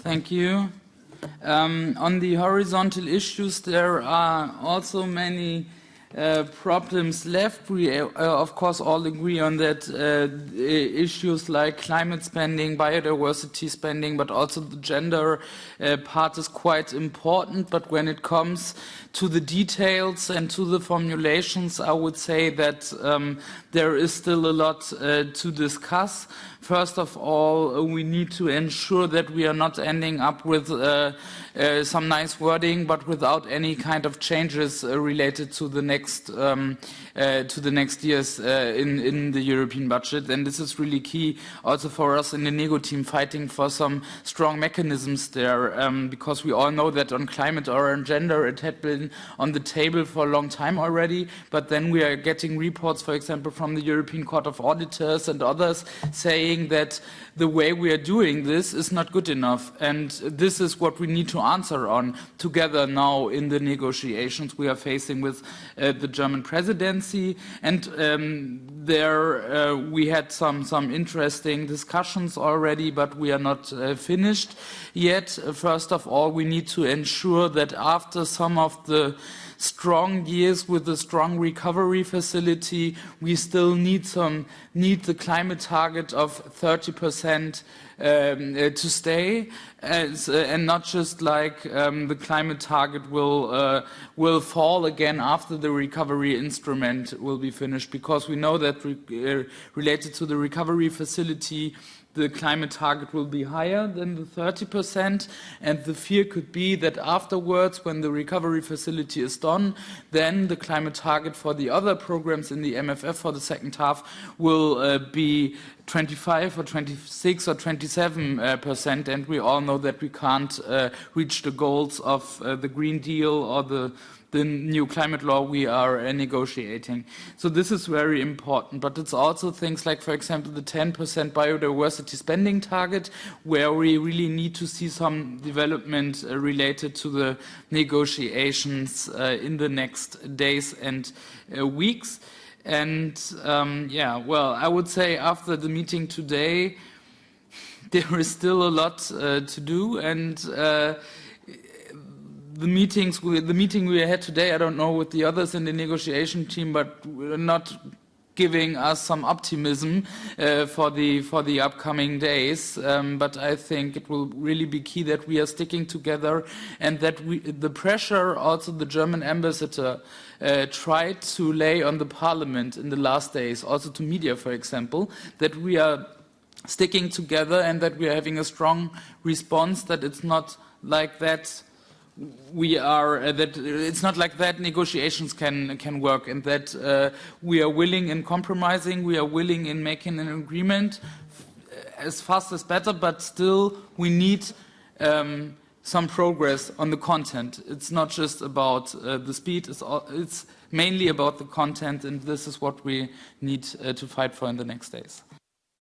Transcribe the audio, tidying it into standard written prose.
Thank you. On the horizontal issues, there are also many problems left. We, of course, all agree on that issues like climate spending, biodiversity spending, but also the gender part is quite important. But when it comes to the details and to the formulations, I would say that there is still a lot to discuss. First of all, we need to ensure that we are not ending up with some nice wording, but without any kind of changes related to the next years in the European budget. And this is really key also for us in the Nego team, fighting for some strong mechanisms there, because we all know that on climate or on gender it had been on the table for a long time already, but then we are getting reports, for example, from the European Court of Auditors and others saying that the way we are doing this is not good enough, and this is what we need to answer on together now in the negotiations we are facing with the German presidency. And there we had some interesting discussions already, but we are not finished yet. First of all, we need to ensure that after some of the strong years with the strong recovery facility, we still need the climate target of 30% to stay, and not just like the climate target will fall again after the recovery instrument will be finished, because we know that related to the recovery facility, the climate target will be higher than the 30%, and the fear could be that afterwards, when the recovery facility is done, then the climate target for the other programs in the MFF for the second half will be 25 or 26 or 27%, and we all know that we can't reach the goals of the Green Deal or the new climate law we are negotiating. So this is very important, but it's also things like, for example, the 10% biodiversity spending target, where we really need to see some development related to the negotiations in the next days and weeks. And yeah, well, I would say after the meeting today, there is still a lot to do, and the meeting we had today, I don't know with the others in the negotiation team, but we're not giving us some optimism for the upcoming days. But I think it will really be key that we are sticking together, and that the pressure also the German ambassador tried to lay on the parliament in the last days, also to media, for example, that we are sticking together and that we are having a strong response, that it's not like that that it's not like that negotiations can work, and that we are willing in compromising, we are willing in making an agreement as fast as better, but still we need some progress on the content. It's not just about the speed, it's mainly about the content, and this is what we need to fight for in the next days.